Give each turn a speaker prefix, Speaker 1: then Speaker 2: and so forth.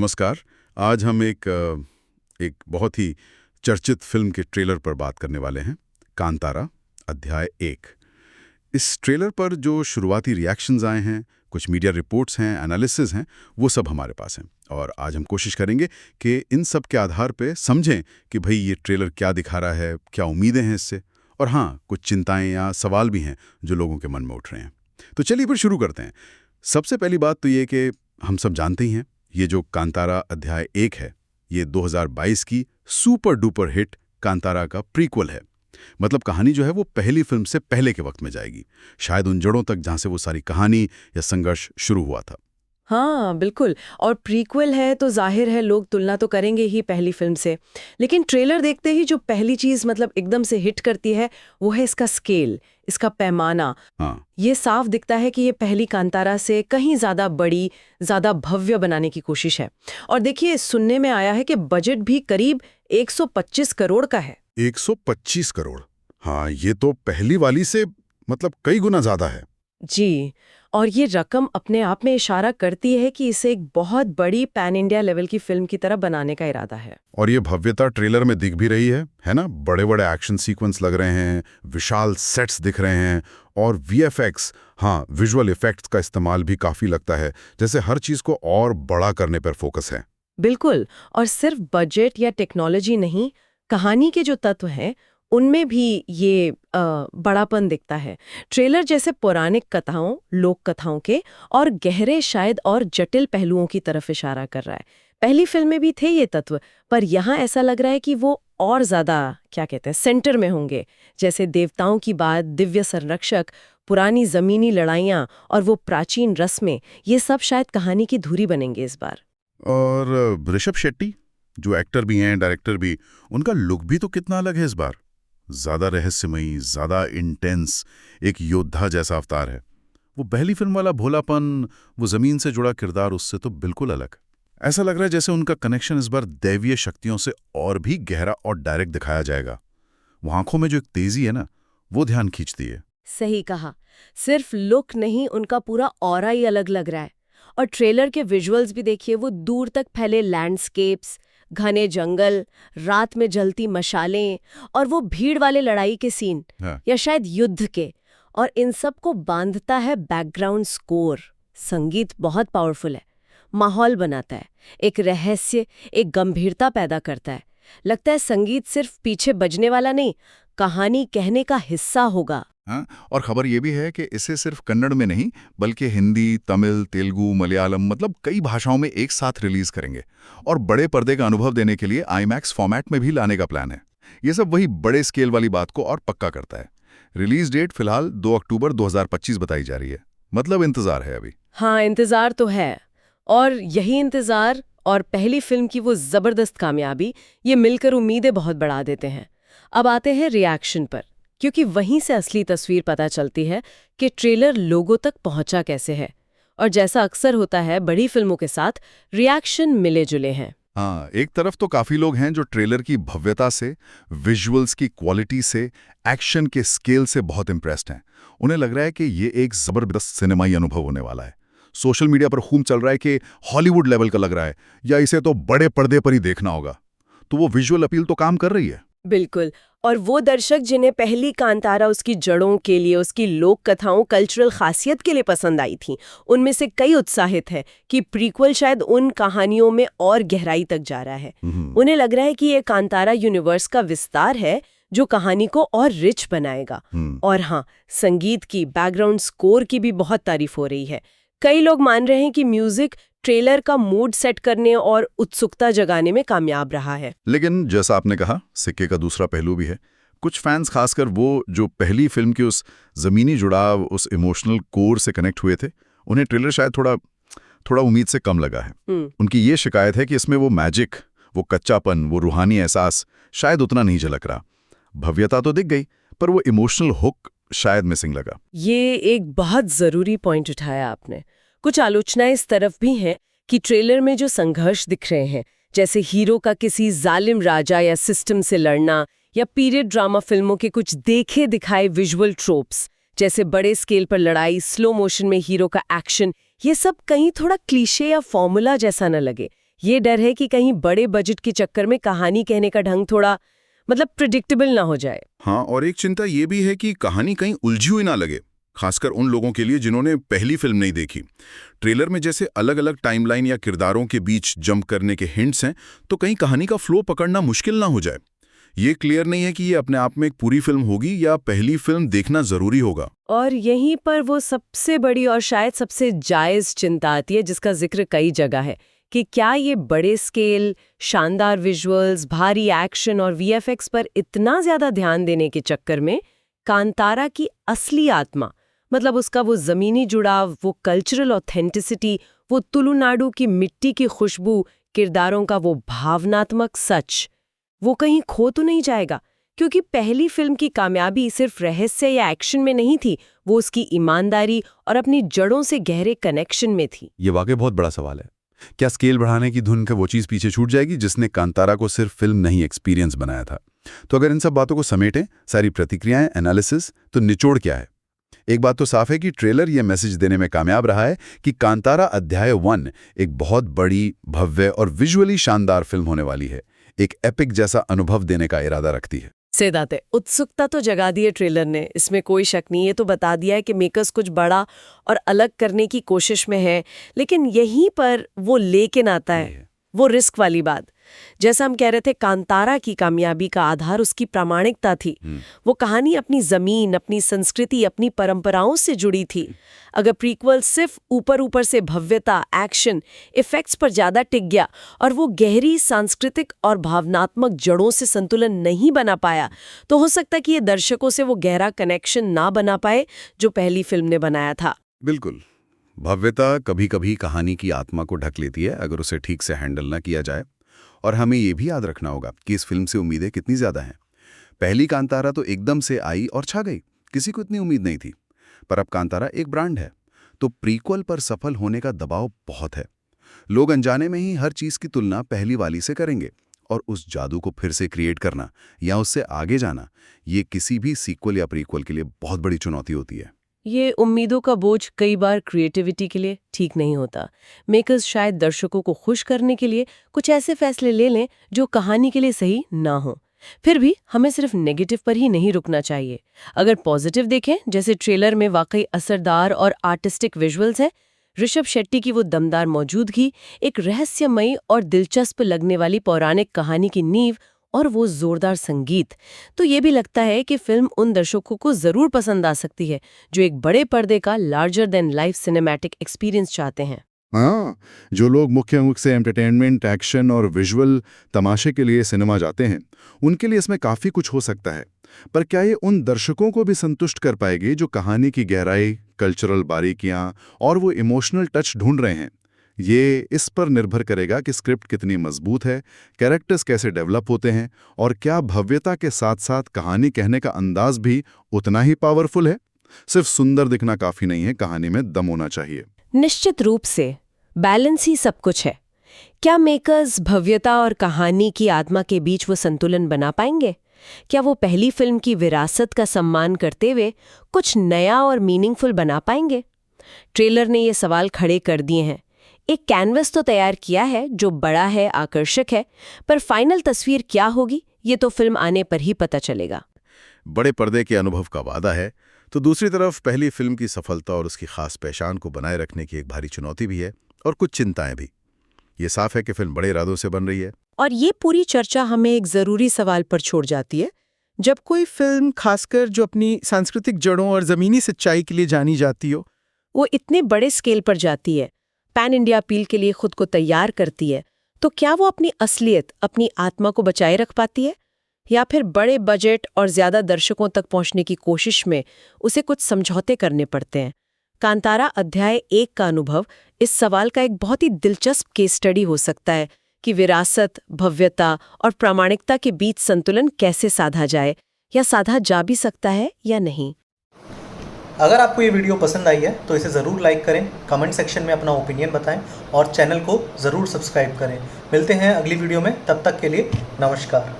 Speaker 1: नमस्कार। आज हम एक बहुत ही चर्चित फिल्म के ट्रेलर पर बात करने वाले हैं, कांतारा अध्याय 1। इस ट्रेलर पर जो शुरुआती रिएक्शंस आए हैं, कुछ मीडिया रिपोर्ट्स हैं, एनालिसिस हैं, वो सब हमारे पास हैं। और आज हम कोशिश करेंगे कि इन सब के आधार पे समझें कि भाई ये ट्रेलर क्या दिखा रहा है, क्या उम्मीदें हैं इससे, और हाँ, कुछ चिंताएं या सवाल भी हैं जो लोगों के मन में उठ रहे हैं। तो चलिए फिर शुरू करते हैं। सबसे पहली बात तो ये कि हम सब जानते ही हैं, ये जो कांतारा अध्याय 1 है, ये 2022 की सुपर डुपर हिट कांतारा का प्रीक्वल है। मतलब कहानी जो है वो पहली फिल्म से पहले के वक्त में जाएगी, शायद उन जड़ों तक जहां से वो सारी कहानी या संघर्ष शुरू हुआ था।
Speaker 2: हाँ बिल्कुल। और प्रीक्वल है तो जाहिर है लोग तुलना तो करेंगे ही पहली फिल्म से। लेकिन ट्रेलर देखते ही जो पहली चीज मतलब एकदम से हिट करती है वो है इसका स्केल, इसका पैमाना।
Speaker 1: हाँ,
Speaker 2: ये साफ दिखता है कि ये पहली कांतारा से कहीं ज्यादा बड़ी, ज्यादा भव्य बनाने की कोशिश है। और देखिए, सुनने में आया है कि बजट भी करीब 125 करोड़ का है।
Speaker 1: 125 करोड़। हाँ, ये तो पहली वाली से मतलब कई गुना ज्यादा है।
Speaker 2: जी, और ये रकम अपने आप में इशारा करती है कि इसे एक बहुत बड़ी पैन इंडिया लेवल की फिल्म की तरह बनाने का इरादा है।
Speaker 1: और ये भव्यता ट्रेलर में दिख भी रही है ना? बड़े बड़े एक्शन सीक्वेंस लग रहे हैं, विशाल सेट्स दिख रहे हैं, और वीएफएक्स, हाँ, विजुअल इफेक्ट्स का इस्तेमाल भी काफी लगता है, जैसे हर चीज को और बड़ा करने पर फोकस है।
Speaker 2: बिल्कुल। और सिर्फ बजट या टेक्नोलॉजी नहीं, कहानी के जो तत्व हैं उनमें भी ये बड़ापन दिखता है। ट्रेलर जैसे पौराणिक कथाओं, लोक कथाओं के और गहरे, शायद और जटिल पहलुओं की तरफ इशारा कर रहा है। पहली फिल्म में भी थे ये तत्व, पर यहाँ ऐसा लग रहा है कि वो और ज्यादा, क्या कहते हैं, सेंटर में होंगे। जैसे देवताओं की बात, दिव्य संरक्षक, पुरानी जमीनी लड़ाइयाँ और वो प्राचीन रस्में, ये सब शायद कहानी की धुरी बनेंगे इस बार।
Speaker 1: और ऋषभ शेट्टी जो एक्टर भी हैं, डायरेक्टर भी, उनका लुक भी तो कितना अलग है इस बार। ज्यादा रहस्यमयी, ज्यादा इंटेंस, एक योद्धा जैसा अवतार है। वो पहली फिल्म वाला भोलापन, वो जमीन से जुड़ा किरदार, उससे तो बिल्कुल अलग। ऐसा लग रहा है जैसे उनका कनेक्शन इस बार दैवीय शक्तियों से और भी गहरा और डायरेक्ट दिखाया जाएगा। वो आंखों में जो एक तेजी है ना, वो ध्यान खींचती है।
Speaker 2: सही कहा। सिर्फ लुक नहीं, उनका पूरा ऑरा ही अलग लग रहा है। और ट्रेलर के विजुअल्स भी देखिए, वो दूर तक फैले लैंडस्केप्स, घने जंगल, रात में जलती मशालें और वो भीड़ वाले लड़ाई के सीन,
Speaker 1: हाँ।
Speaker 2: या शायद युद्ध के। और इन सब को बांधता है बैकग्राउंड स्कोर। संगीत बहुत पावरफुल है, माहौल बनाता है, एक रहस्य, एक गंभीरता पैदा करता है। लगता है संगीत सिर्फ पीछे बजने वाला नहीं, कहानी कहने का हिस्सा होगा।
Speaker 1: हाँ, और खबर ये भी है कि इसे सिर्फ कन्नड़ में नहीं बल्कि हिंदी, तमिल, तेलुगु, मलयालम, मतलब कई भाषाओं में एक साथ रिलीज करेंगे। और बड़े पर्दे का अनुभव देने के लिए आईमैक्स फॉर्मेट में भी लाने का प्लान है। ये सब वही बड़े स्केल वाली बात को और पक्का करता है। रिलीज डेट फिलहाल 2 अक्टूबर 2025 बताई जा रही है। मतलब इंतजार है अभी।
Speaker 2: हाँ, इंतजार तो है। और यही इंतजार और पहली फिल्म की वो जबरदस्त कामयाबी, ये मिलकर उम्मीदें बहुत बढ़ा देते हैं। अब आते हैं रिएक्शन पर, क्योंकि वहीं से असली तस्वीर पता चलती है कि ट्रेलर लोगों तक पहुंचा कैसे है। और जैसा अक्सर होता है बड़ी फिल्मों के साथ, रिएक्शन मिले जुले हैं।
Speaker 1: हाँ, एक तरफ तो काफी लोग हैं जो ट्रेलर की भव्यता से, विजुअल्स की क्वालिटी से, एक्शन के स्केल से बहुत इंप्रेस्ड हैं। उन्हें लग रहा है कि ये एक जबरदस्त सिनेमाई अनुभव होने वाला है। सोशल मीडिया पर खूब चल रहा है कि हॉलीवुड लेवल का लग रहा है, या इसे तो बड़े पर्दे पर ही देखना होगा। तो वो विजुअल अपील तो काम कर रही है।
Speaker 2: बिल्कुल। और वो दर्शक जिन्हें पहली कांतारा उसकी जड़ों के लिए, उसकी लोक कथाओं, कल्चरल खासियत के लिए पसंद आई थी, उनमें से कई उत्साहित है कि प्रीक्वल शायद उन कहानियों में और गहराई तक जा रहा है। उन्हें लग रहा है कि ये कांतारा यूनिवर्स का विस्तार है जो कहानी को और रिच बनाएगा। और हाँ, संगीत की, बैकग्राउंड स्कोर की भी बहुत तारीफ हो रही है। कई लोग मान रहे हैं कि म्यूजिक ट्रेलर का मूड सेट करने और उत्सुकता जगाने में कामयाब रहा है।
Speaker 1: लेकिन जैसा आपने कहा, सिक्के का दूसरा पहलू भी है। कुछ फैंस, खासकर वो जो पहली फिल्म के उस जमीनी जुड़ाव, उस इमोशनल कोर से कनेक्ट हुए थे, उन्हें ट्रेलर शायद थोड़ा उम्मीद से कम लगा है। उनकी ये शिकायत है कि इसमें वो मैजिक, वो कच्चापन, वो रूहानी एहसास शायद उतना नहीं झलक रहा। भव्यता तो दिख गई, पर वो इमोशनल हुक शायद मिसिंग लगा।
Speaker 2: ये एक बहुत जरूरी पॉइंट उठाया आपने। कुछ आलोचनाएं इस तरफ भी हैं कि ट्रेलर में जो संघर्ष दिख रहे हैं, जैसे हीरो का किसी जालिम राजा या सिस्टम से लड़ना, या पीरियड ड्रामा फिल्मों के कुछ देखे दिखाए विजुअल ट्रोप्स, जैसे बड़े स्केल पर लड़ाई, स्लो मोशन में हीरो का एक्शन, ये सब कहीं थोड़ा क्लीशे या फॉर्मूला जैसा न लगे। ये डर है कि कहीं बड़े बजट के चक्कर में कहानी कहने का ढंग थोड़ा प्रिडिक्टेबल ना हो जाए।
Speaker 1: हाँ, और एक चिंता ये भी है कि कहानी कहीं उलझी हुई ना लगे, खासकर उन लोगों के लिए जिन्होंने पहली फिल्म नहीं देखी। ट्रेलर में जैसे अलग अलग टाइमलाइन या किरदारों के बीच जंप करने के हिंट्स हैं, तो कहीं कहानी का फ्लो पकड़ना मुश्किल ना हो जाए। ये क्लियर नहीं है कि ये अपने आप में एक पूरी फिल्म होगी या पहली फिल्म देखना जरूरी होगा।
Speaker 2: और यहीं पर वो सबसे बड़ी और शायद सबसे जायज चिंता आती है, जिसका जिक्र कई जगह है, कि क्या ये बड़े स्केल, शानदार विजुअल्स, भारी एक्शन और वीएफएक्स पर इतना ज्यादा ध्यान देने के चक्कर में कांतारा की असली आत्मा, उसका वो जमीनी जुड़ाव, वो कल्चरल ऑथेंटिसिटी, वो तुलुनाडु की मिट्टी की खुशबू, किरदारों का वो भावनात्मक सच, वो कहीं खो तो नहीं जाएगा? क्योंकि पहली फिल्म की कामयाबी सिर्फ रहस्य या एक्शन में नहीं थी, वो उसकी ईमानदारी और अपनी जड़ों से गहरे कनेक्शन में थी।
Speaker 1: ये वाकई बहुत बड़ा सवाल है। क्या स्केल बढ़ाने की धुन का वो चीज़ पीछे छूट जाएगी जिसने कांतारा को सिर्फ फिल्म नहीं एक्सपीरियंस बनाया था? तो अगर इन सब बातों को समेटें, सारी प्रतिक्रियाएं, एनालिसिस, तो निचोड़ क्या है? एक बात तो साफ है कि ट्रेलर ये मैसेज देने में कामयाब रहा है कि कांतारा अध्याय 1 एक बहुत बड़ी, भव्य और विजुअली शानदार फिल्म होने वाली है। एक एपिक जैसा अनुभव देने का इरादा रखती है।
Speaker 2: सेदाते उत्सुकता तो जगा दी है ट्रेलर ने, इसमें कोई शक नहीं। ये तो बता दिया है कि मेकर्स कुछ बड़ा और अलग करने की कोशिश में है, लेकिन यहीं पर वो लेकिन आता है, वो रिस्क वाली बात। जैसा हम कह रहे थे, कांतारा की कामयाबी का आधार उसकी प्रामाणिकता थी। वो कहानी अपनी जमीन, अपनी संस्कृति, अपनी परंपराओं से जुड़ी थी। अगर प्रीक्वल सिर्फ ऊपर ऊपर से भव्यता, एक्शन, इफेक्ट्स पर ज्यादा टिक गया और वो गहरी सांस्कृतिक और भावनात्मक जड़ों से संतुलन नहीं बना पाया, तो हो सकता है कि ये दर्शकों से वो गहरा कनेक्शन ना बना पाए जो पहली फिल्म ने बनाया था।
Speaker 1: बिल्कुल। भव्यता कभी कभी कहानी की आत्मा को ढक लेती है अगर उसे ठीक से हैंडल ना किया जाए। और हमें ये भी याद रखना होगा कि इस फिल्म से उम्मीदें कितनी ज्यादा हैं। पहली कांतारा तो एकदम से आई और छा गई, किसी को इतनी उम्मीद नहीं थी। पर अब कांतारा एक ब्रांड है, तो प्रीक्वल पर सफल होने का दबाव बहुत है। लोग अनजाने में ही हर चीज की तुलना पहली वाली से करेंगे, और उस जादू को फिर से क्रिएट करना या उससे आगे जाना, ये किसी भी सीक्वल या प्रीक्वल के लिए बहुत बड़ी चुनौती होती है।
Speaker 2: ये उम्मीदों का बोझ कई बार क्रिएटिविटी के लिए ठीक नहीं होता। मेकर्स शायद दर्शकों को खुश करने के लिए कुछ ऐसे फैसले ले लें जो कहानी के लिए सही ना हो। फिर भी हमें सिर्फ नेगेटिव पर ही नहीं रुकना चाहिए। अगर पॉजिटिव देखें, जैसे ट्रेलर में वाकई असरदार और आर्टिस्टिक विजुअल्स हैं, ऋषभ शेट्टी की वो दमदार मौजूदगी, एक रहस्यमयी और दिलचस्प लगने वाली पौराणिक कहानी की नींव और वो जोरदार संगीत, तो ये भी लगता है कि फिल्म उन दर्शकों को जरूर पसंद आ सकती है जो एक बड़े पर्दे का larger than life cinematic experience चाहते हैं।
Speaker 1: हाँ, जो लोग मुख्य रूप से एंटरटेनमेंट, एक्शन और विजुअल तमाशे के लिए सिनेमा जाते हैं, उनके लिए इसमें काफ़ी कुछ हो सकता है। पर क्या ये उन दर्शकों को भी संतुष्ट कर पाएगी जो कहानी की गहराई, कल्चरल बारीकियां और वो इमोशनल टच ढूंढ रहे हैं? ये इस पर निर्भर करेगा कि स्क्रिप्ट कितनी मजबूत है, कैरेक्टर्स कैसे डेवलप होते हैं, और क्या भव्यता के साथ साथ कहानी कहने का अंदाज भी उतना ही पावरफुल है। सिर्फ सुंदर दिखना काफ़ी नहीं है, कहानी में दम होना चाहिए।
Speaker 2: निश्चित रूप से बैलेंस ही सब कुछ है। क्या मेकर्स भव्यता और कहानी की आत्मा के बीच वो संतुलन बना पाएंगे? क्या वो पहली फिल्म की विरासत का सम्मान करते हुए कुछ नया और मीनिंगफुल बना पाएंगे? ट्रेलर ने ये सवाल खड़े कर दिए हैं। एक कैनवस तो तैयार किया है जो बड़ा है, आकर्षक है, पर फाइनल तस्वीर क्या होगी ये तो फिल्म आने पर ही पता चलेगा।
Speaker 1: बड़े पर्दे के अनुभव का वादा है, तो दूसरी तरफ पहली फिल्म की सफलता और उसकी खास पहचान को बनाए रखने की एक भारी चुनौती भी है, और कुछ चिंताएं भी। ये साफ है कि फिल्म बड़े इरादों से बन रही है।
Speaker 2: और ये पूरी चर्चा हमें एक जरूरी सवाल पर छोड़ जाती है।
Speaker 3: जब कोई फिल्म, खासकर जो अपनी सांस्कृतिक जड़ों और जमीनी सच्चाई के लिए जानी जाती हो,
Speaker 2: वो इतने बड़े स्केल पर जाती है, पैन इंडिया अपील के लिए खुद को तैयार करती है, तो क्या वो अपनी असलियत, अपनी आत्मा को बचाए रख पाती है, या फिर बड़े बजट और ज्यादा दर्शकों तक पहुंचने की कोशिश में उसे कुछ समझौते करने पड़ते हैं? कांतारा अध्याय 1 का अनुभव इस सवाल का एक बहुत ही दिलचस्प केस स्टडी हो सकता है कि विरासत, भव्यता और प्रामाणिकता के बीच संतुलन कैसे साधा जाए, या साधा जा भी सकता है या नहीं।
Speaker 4: अगर आपको ये वीडियो पसंद आई है तो इसे ज़रूर लाइक करें, कमेंट सेक्शन में अपना ओपिनियन बताएं और चैनल को ज़रूर सब्सक्राइब करें। मिलते हैं अगली वीडियो में, तब तक के लिए नमस्कार।